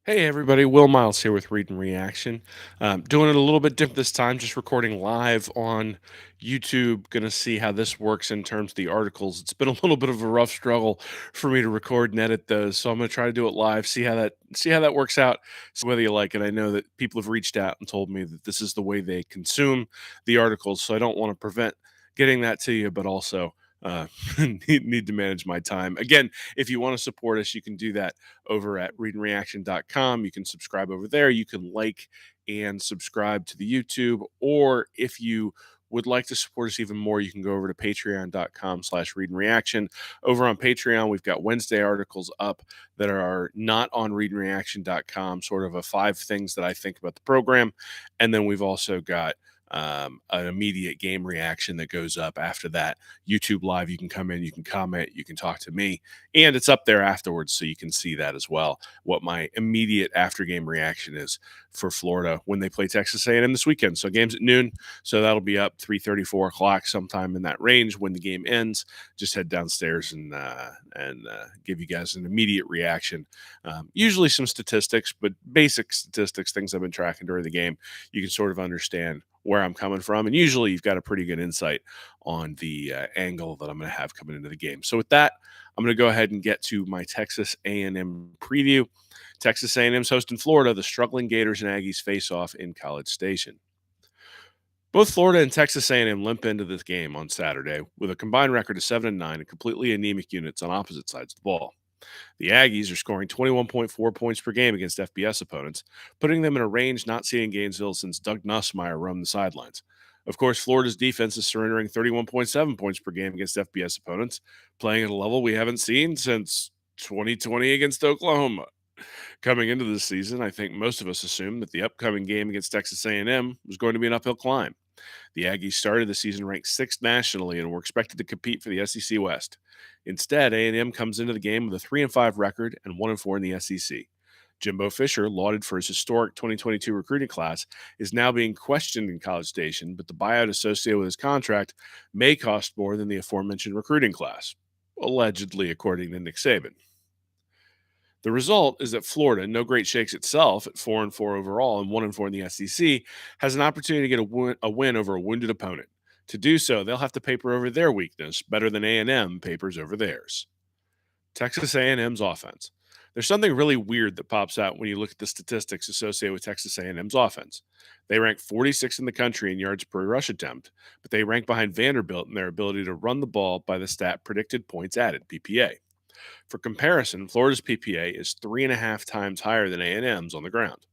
Hey everybody, Will Miles here with Read and Reaction. Doing it a little bit different this time, just recording live on YouTube. Gonna see how this works in terms of the articles. It's been a little bit of a rough struggle for me to record and edit those, so I'm gonna try to do it live. See how that works out. See whether you like it. I know that people have reached out and told me that this is the way they consume the articles, so I don't want to prevent getting that to you, but also need to manage my time. Again, if you want to support us, you can do that over at readandreaction.com. You can subscribe over there. You can like and subscribe to the YouTube. Or if you would like to support us even more, you can go over to patreon.com/slash read and reaction. Over on Patreon, we've got Wednesday articles up that are not on readandreaction.com, sort of a 5 things that I think about the program. And then we've also got an immediate game reaction that goes up after that. YouTube Live, you can come in, you can comment, you can talk to me, and it's up there afterwards, so you can see that as well. What my immediate after game reaction is for Florida when they play Texas A&M this weekend. So games at noon, so that'll be up 3:30, 4 o'clock, sometime in that range. When the game ends, just head downstairs and give you guys an immediate reaction. Usually some statistics, but basic statistics, things I've been tracking during the game. You can sort of understand where I'm coming from, and usually you've got a pretty good insight on the angle that I'm going to have coming into the game. So with that, I'm going to go ahead and get to my Texas A&M preview. Texas A&M's hosting Florida. The struggling Gators and Aggies face off in College Station. Both Florida and Texas A&M limp into this game on Saturday with a combined record of 7-9 and completely anemic units on opposite sides of the ball. The Aggies are scoring 21.4 points per game against FBS opponents, putting them in a range not seen in Gainesville since Doug Nussmeier roamed the sidelines. Of course, Florida's defense is surrendering 31.7 points per game against FBS opponents, playing at a level we haven't seen since 2020 against Oklahoma. Coming into this season, I think most of us assumed that the upcoming game against Texas A&M was going to be an uphill climb. The Aggies started the season ranked sixth nationally and were expected to compete for the SEC West. Instead, A&M comes into the game with a 3-5 record and 1-4 in the SEC. Jimbo Fisher, lauded for his historic 2022 recruiting class, is now being questioned in College Station, but the buyout associated with his contract may cost more than the aforementioned recruiting class, allegedly, according to Nick Saban. The result is that Florida, no great shakes itself at 4-4 overall and 1-4 in the SEC, has an opportunity to get a win over a wounded opponent. To do so, they'll have to paper over their weakness better than A&M papers over theirs. Texas A&M's offense. There's something really weird that pops out when you look at the statistics associated with Texas A&M's offense. They rank 46th in the country in yards per rush attempt, but they rank behind Vanderbilt in their ability to run the ball by the stat predicted points added (PPA). For comparison, Florida's PPA is 3.5 times higher than A&M's on the ground.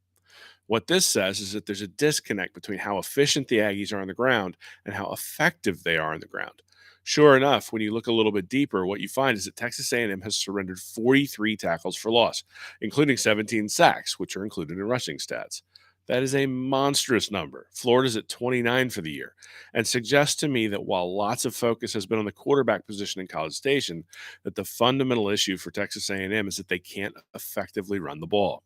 What this says is that there's a disconnect between how efficient the Aggies are on the ground and how effective they are on the ground. Sure enough, when you look a little bit deeper, what you find is that Texas A&M has surrendered 43 tackles for loss, including 17 sacks, which are included in rushing stats. That is a monstrous number. Florida's at 29 for the year, and suggests to me that while lots of focus has been on the quarterback position in College Station, that the fundamental issue for Texas A&M is that they can't effectively run the ball.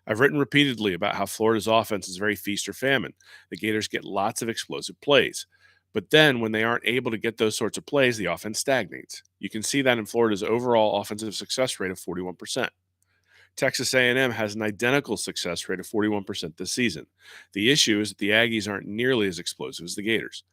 I've written repeatedly about how Florida's offense is very feast or famine. The Gators get lots of explosive plays. But then when they aren't able to get those sorts of plays, the offense stagnates. You can see that in Florida's overall offensive success rate of 41%. Texas A&M has an identical success rate of 41% this season. The issue is that the Aggies aren't nearly as explosive as the Gators.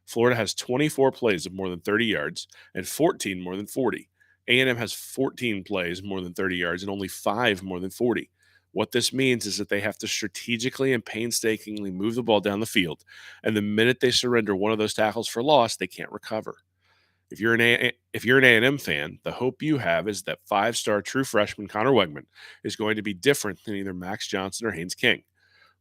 Florida has 24 plays of more than 30 yards and 14 more than 40. A&M has 14 plays more than 30 yards and only 5 more than 40. What this means is that they have to strategically and painstakingly move the ball down the field, and the minute they surrender one of those tackles for loss, they can't recover. If you're an A&M fan, the hope you have is that five-star true freshman Connor Wegman is going to be different than either Max Johnson or Haynes King.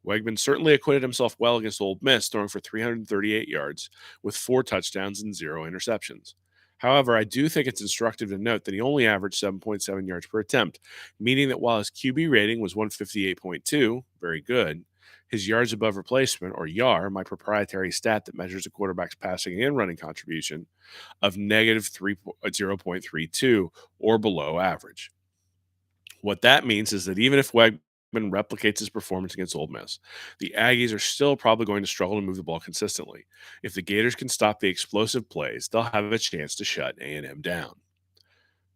Wegman certainly acquitted himself well against Ole Miss, throwing for 338 yards with 4 touchdowns and 0 interceptions. However, I do think it's instructive to note that he only averaged 7.7 yards per attempt, meaning that while his QB rating was 158.2, very good, his yards above replacement, or YAR, my proprietary stat that measures a quarterback's passing and running contribution, of negative 0.32 or below average. What that means is that even if Wegman replicates his performance against Ole Miss, the Aggies are still probably going to struggle to move the ball consistently. If the Gators can stop the explosive plays, they'll have a chance to shut A&M down.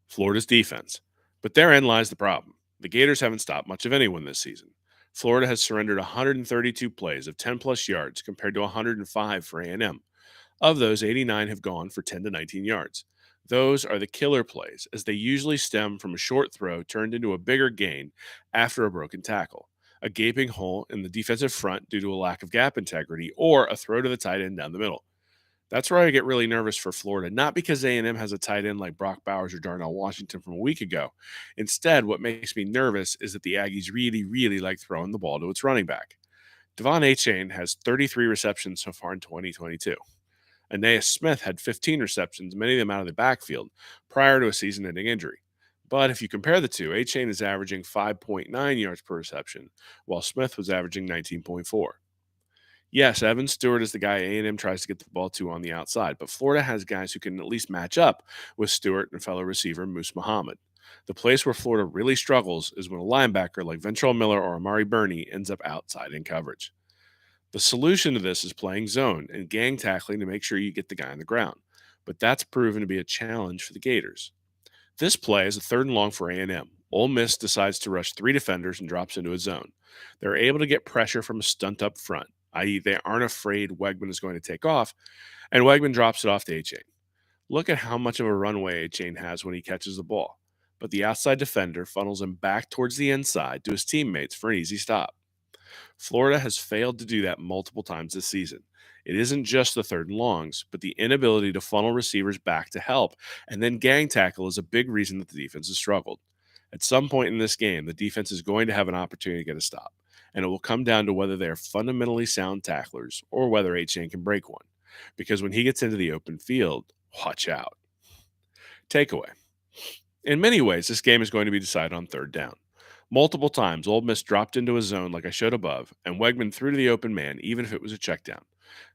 Florida's defense. But therein lies the problem. The Gators haven't stopped much of anyone this season. Florida has surrendered 132 plays of 10 plus yards compared to 105 for A&M. Of those, 89 have gone for 10 to 19 yards. Those are the killer plays, as they usually stem from a short throw turned into a bigger gain after a broken tackle, a gaping hole in the defensive front due to a lack of gap integrity, or a throw to the tight end down the middle. That's where I get really nervous for Florida, not because A&M has a tight end like Brock Bowers or Darnell Washington from a week ago. Instead, what makes me nervous is that the Aggies really, really like throwing the ball to its running back. Devon Achane has 33 receptions so far in 2022. Aeneas Smith had 15 receptions, many of them out of the backfield, prior to a season ending injury. But if you compare the two, Achane is averaging 5.9 yards per reception, while Smith was averaging 19.4. Yes, Evan Stewart is the guy A&M tries to get the ball to on the outside, but Florida has guys who can at least match up with Stewart and fellow receiver Moose Muhammad. The place where Florida really struggles is when a linebacker like Ventrell Miller or Amari Burney ends up outside in coverage. The solution to this is playing zone and gang tackling to make sure you get the guy on the ground, but that's proven to be a challenge for the Gators. This play is a third and long for A&M. Ole Miss decides to rush three defenders and drops into a zone. They're able to get pressure from a stunt up front, i.e., they aren't afraid Wegman is going to take off, and Wegman drops it off to A-Chain. Look at how much of a runway A-Chain has when he catches the ball, but the outside defender funnels him back towards the inside to his teammates for an easy stop. Florida has failed to do that multiple times this season. It isn't just the third and longs, but the inability to funnel receivers back to help and then gang tackle is a big reason that the defense has struggled. At some point in this game, the defense is going to have an opportunity to get a stop, and it will come down to whether they are fundamentally sound tacklers or whether A-Chain can break one. Because when he gets into the open field, watch out. Takeaway. In many ways, this game is going to be decided on third down. Multiple times, Ole Miss dropped into a zone like I showed above, and Wegman threw to the open man, even if it was a check down.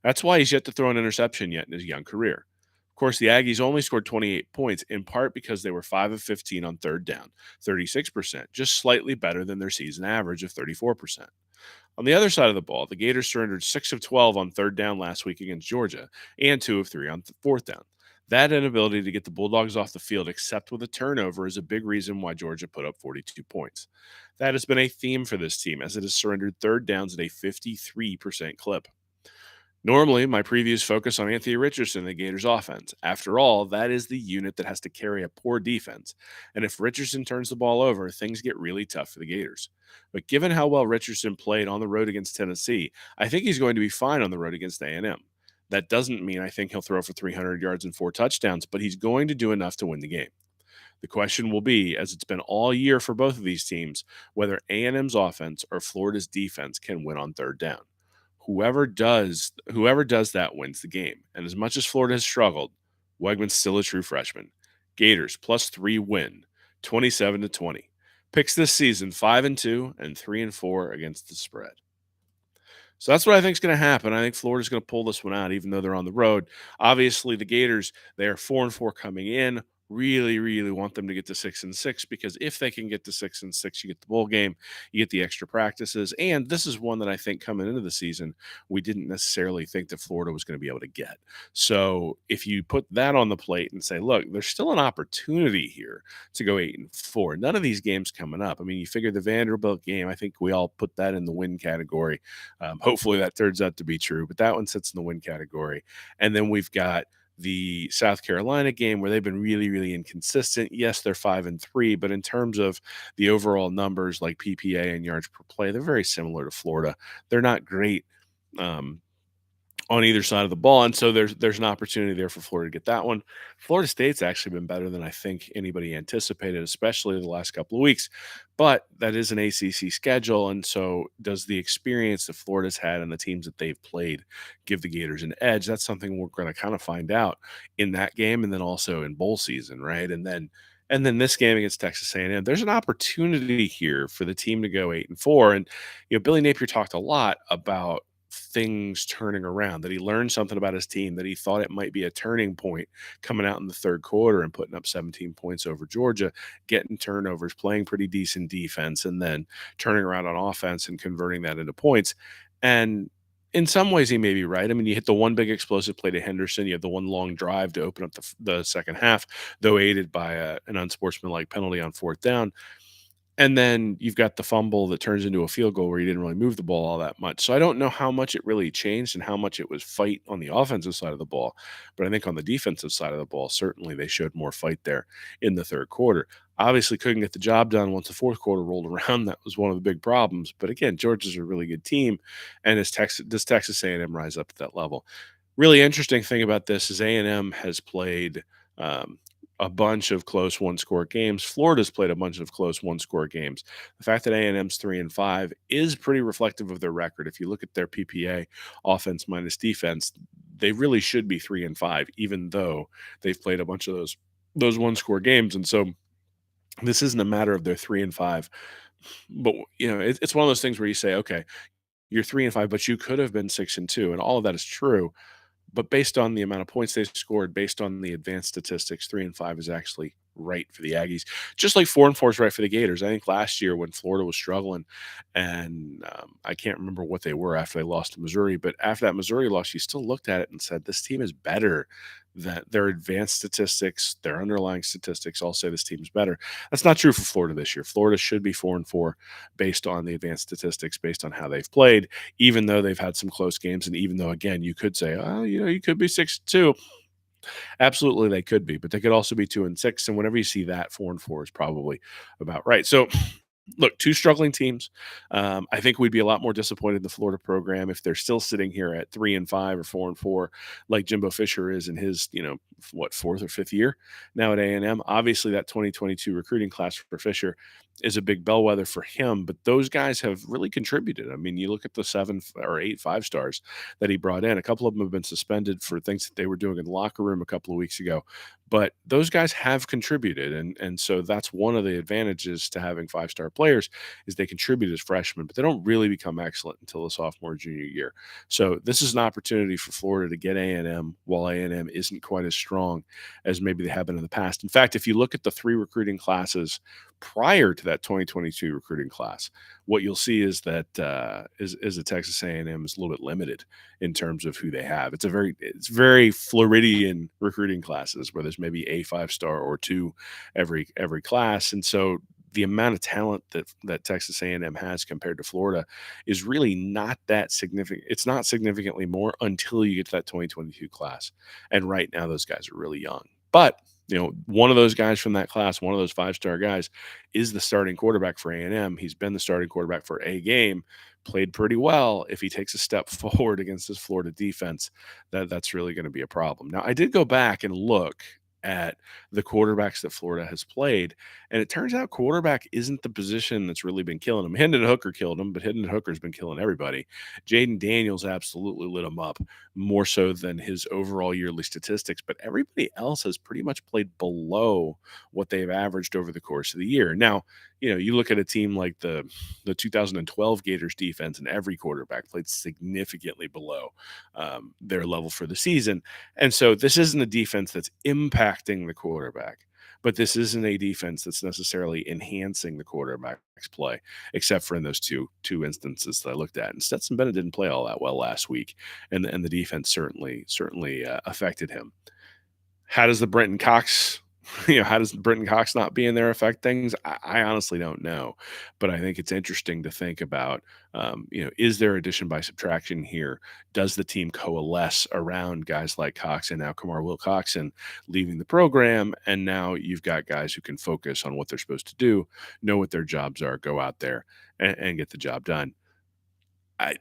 That's why he's yet to throw an interception yet in his young career. Of course, the Aggies only scored 28 points, in part because they were 5 of 15 on third down, 36%, just slightly better than their season average of 34%. On the other side of the ball, the Gators surrendered 6 of 12 on third down last week against Georgia and 2 of 3 on fourth down. That inability to get the Bulldogs off the field except with a turnover is a big reason why Georgia put up 42 points. That has been a theme for this team as it has surrendered third downs at a 53% clip. Normally, my previews focus on Anthony Richardson and the Gators offense. After all, that is the unit that has to carry a poor defense. And if Richardson turns the ball over, things get really tough for the Gators. But given how well Richardson played on the road against Tennessee, I think he's going to be fine on the road against A&M. That doesn't mean I think he'll throw for 300 yards and 4 touchdowns, but he's going to do enough to win the game. The question will be, as it's been all year for both of these teams, whether A&M's offense or Florida's defense can win on third down. Whoever does that wins the game. And as much as Florida has struggled, Wegman's still a true freshman. Gators +3 win, 27-20. Picks this season 5-2 and 3-4 against the spread. So that's what I think is going to happen. I think Florida's going to pull this one out, even though they're on the road. Obviously, the Gators, they are 4-4 coming in. Really, really want them to get to 6-6 because if they can get to 6-6, you get the bowl game, you get the extra practices, and this is one that I think coming into the season we didn't necessarily think that Florida was going to be able to get. So if you put that on the plate and say, look, there's still an opportunity here to go 8-4. None of these games coming up. I mean, you figure the Vanderbilt game, I think we all put that in the win category. Hopefully that turns out to be true, but that one sits in the win category. And then we've got the South Carolina game where they've been really, really inconsistent. Yes, they're 5-3, but in terms of the overall numbers like PPA and yards per play, they're very similar to Florida. They're not great. Um, on either side of the ball. And so there's an opportunity there for Florida to get that one. Florida State's actually been better than I think anybody anticipated, especially the last couple of weeks. But that is an ACC schedule. And so does the experience that Florida's had and the teams that they've played give the Gators an edge? That's something we're going to kind of find out in that game and then also in bowl season, right? And then this game against Texas A&M, there's an opportunity here for the team to go 8-4. And Billy Napier talked a lot about things turning around, that he learned something about his team, that he thought it might be a turning point coming out in the third quarter and putting up 17 points over Georgia, getting turnovers, playing pretty decent defense, and then turning around on offense and converting that into points. And in some ways, he may be right. I mean, you hit the one big explosive play to Henderson. You have the one long drive to open up the second half, though aided by an unsportsmanlike penalty on fourth down. And then you've got the fumble that turns into a field goal where you didn't really move the ball all that much. So I don't know how much it really changed and how much it was fight on the offensive side of the ball. But I think on the defensive side of the ball, certainly they showed more fight there in the third quarter. Obviously, couldn't get the job done once the fourth quarter rolled around. That was one of the big problems. But again, Georgia's a really good team, and does Texas A&M rise up to that level? Really interesting thing about this is A&M has played um, a bunch of close one-score games. Florida's played a bunch of close one-score games. The fact that A&M's 3-5 is pretty reflective of their record. If you look at their PPA, offense minus defense, they really should be 3-5, even though they've played a bunch of those one-score games. And so this isn't a matter of their 3-5, but it's one of those things where you say, okay, you're 3-5, but you could have been 6-2, and all of that is true. But based on the amount of points they scored, based on the advanced statistics, 3-5 is actually right for the Aggies. Just like 4-4 is right for the Gators. I think last year when Florida was struggling, and I can't remember what they were after they lost to Missouri, but after that Missouri loss, you still looked at it and said this team is better. That their advanced statistics, their underlying statistics, all say this team's better. That's not true for Florida this year. Florida should be 4-4 based on the advanced statistics, based on how they've played, even though they've had some close games, and even though again you could say, oh, you could be 6-2. Absolutely, they could be, but they could also be 2-6. And whenever you see that, 4-4 is probably about right. So look, two struggling teams. I think we'd be a lot more disappointed in the Florida program if they're still sitting here at 3-5 or 4-4, like Jimbo Fisher is in his, what, fourth or fifth year now at A&M. Obviously, that 2022 recruiting class for Fisher is a big bellwether for him, but those guys have really contributed. I mean, you look at the 7 or 8 5 stars that he brought in. A couple of them have been suspended for things that they were doing in the locker room a couple of weeks ago, but those guys have contributed, and so that's one of the advantages to having 5-star players is they contribute as freshmen, but they don't really become excellent until the sophomore junior year. So this is an opportunity for Florida to get A&M while A&M isn't quite as strong as maybe they have been in the past. In fact, if you look at the 3 recruiting classes prior to that 2022 recruiting class, what you'll see is that is the Texas A&M is a little bit limited in terms of who they have. It's very Floridian recruiting classes where there's maybe a 5-star or two every class, and so the amount of talent that Texas A&M has compared to Florida is really not that significant. It's not significantly more until you get to that 2022 class, and right now those guys are really young, but. One of those guys from that class, one of those 5-star guys, is the starting quarterback for A&M. He's been the starting quarterback for a game, played pretty well. If he takes a step forward against this Florida defense, that's really going to be a problem. Now, I did go back and look at the quarterbacks that Florida has played, and it turns out quarterback isn't the position that's really been killing him. Hendon Hooker killed him, but Hendon Hooker's been killing everybody. Jaden Daniels absolutely lit him up more so than his overall yearly statistics, but everybody else has pretty much played below what they've averaged over the course of the year. Now, you look at a team like the 2012 Gators defense, and every quarterback played significantly below their level for the season. And so this isn't a defense that's impacting the quarterback, but this isn't a defense that's necessarily enhancing the quarterback's play, except for in those two instances that I looked at. And Stetson Bennett didn't play all that well last week, and the defense certainly affected him. How does the Brenton Cox how does Brenton Cox not being there affect things? I honestly don't know, but I think it's interesting to think about. Is there addition by subtraction here? Does the team coalesce around guys like Cox and now Kamar Wilcoxon leaving the program, and now you've got guys who can focus on what they're supposed to do, know what their jobs are, go out there and get the job done. I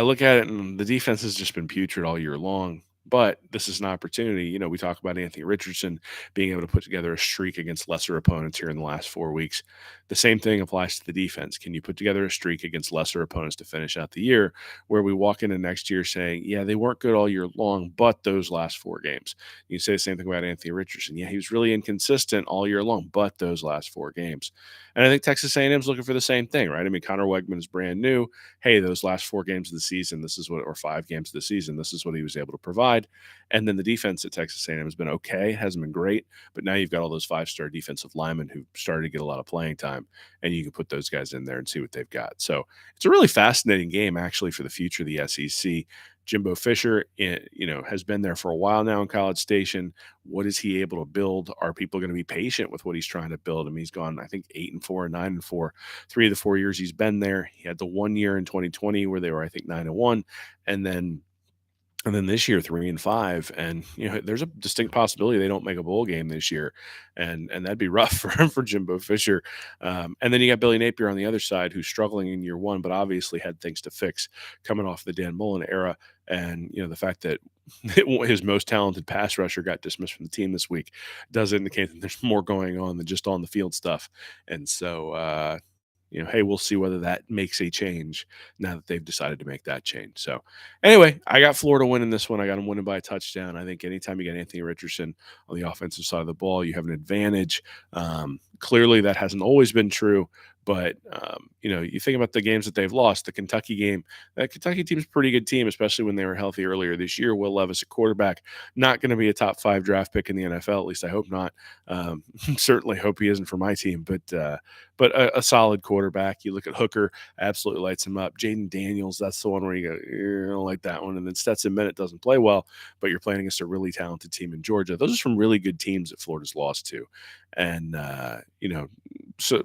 look at it and the defense has just been putrid all year long. But this is an opportunity. We talk about Anthony Richardson being able to put together a streak against lesser opponents here in the last 4 weeks. The same thing applies to the defense. Can you put together a streak against lesser opponents to finish out the year where we walk into next year saying, yeah, they weren't good all year long, but those last 4 games? You can say the same thing about Anthony Richardson. Yeah, he was really inconsistent all year long, but those last 4 games. And I think Texas A&M is looking for the same thing, right? I mean, Connor Wegman is brand new. Hey, those last 4 games of the season, this is what, or 5 games of the season, this is what he was able to provide. And then the defense at Texas A&M has been okay, hasn't been great, but now you've got all those 5-star defensive linemen who started to get a lot of playing time, and you can put those guys in there and see what they've got. So it's a really fascinating game, actually, for the future of the SEC. Jimbo Fisher, has been there for a while now in College Station. What is he able to build? Are people going to be patient with what he's trying to build? I mean, he's gone, I think, 8-4 and 9-4, 3 of the 4 years he's been there. He had the 1 year in 2020 where they were, I think, 9-1, and then this year 3-5, and there's a distinct possibility they don't make a bowl game this year, and that'd be rough for Jimbo Fisher. And then you got Billy Napier on the other side, who's struggling in year one, but obviously had things to fix coming off the Dan Mullen era, and the fact that his most talented pass rusher got dismissed from the team this week does indicate that there's more going on than just on the field stuff, and so. Hey, we'll see whether that makes a change now that they've decided to make that change. So, anyway, I got Florida winning this one. I got them winning by a touchdown. I think anytime you get Anthony Richardson on the offensive side of the ball, you have an advantage. Clearly, that hasn't always been true. But you think about the games that they've lost. The Kentucky game, that Kentucky team's a pretty good team, especially when they were healthy earlier this year. Will Levis, a quarterback, not going to be a top 5 draft pick in the NFL. At least I hope not. Certainly hope he isn't for my team. But a solid quarterback. You look at Hooker, absolutely lights him up. Jaden Daniels, that's the one where you go, I don't like that one. And then Stetson Bennett doesn't play well, but you're playing against a really talented team in Georgia. Those are some really good teams that Florida's lost to. And, so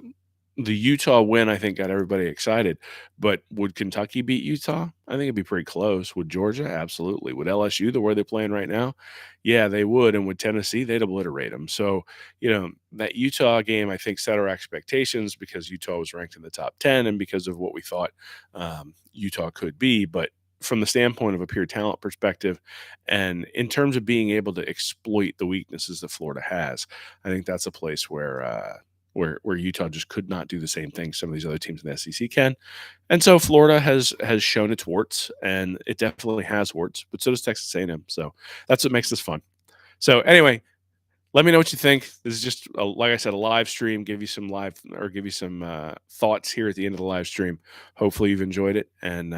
the Utah win, I think, got everybody excited. But would Kentucky beat Utah? I think it'd be pretty close. Would Georgia? Absolutely. Would LSU, the way they're playing right now? Yeah, they would. And would Tennessee? They'd obliterate them. So, that Utah game, I think, set our expectations because Utah was ranked in the top 10 and because of what we thought Utah could be. But from the standpoint of a pure talent perspective, and in terms of being able to exploit the weaknesses that Florida has, I think that's a place where Utah just could not do the same thing some of these other teams in the SEC can. And so Florida has shown its warts, and it definitely has warts, but so does Texas A&M. So that's what makes this fun. So anyway, let me know what you think. This is just, like I said, a live stream. Give you some thoughts here at the end of the live stream. Hopefully you've enjoyed it, and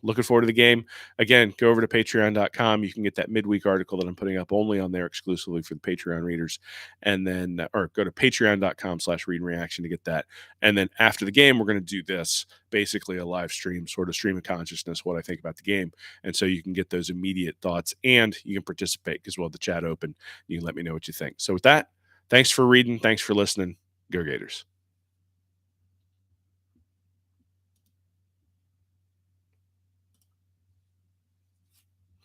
looking forward to the game. Again, go over to Patreon.com. You can get that midweek article that I'm putting up only on there exclusively for the Patreon readers, and then or go to Patreon.com/Read and Reaction to get that. And then after the game, we're going to do this, basically a live stream, sort of stream of consciousness, what I think about the game, and so you can get those immediate thoughts, and you can participate because we'll have the chat open. You can let me know what you think. So with that, thanks for reading. Thanks for listening. Go Gators.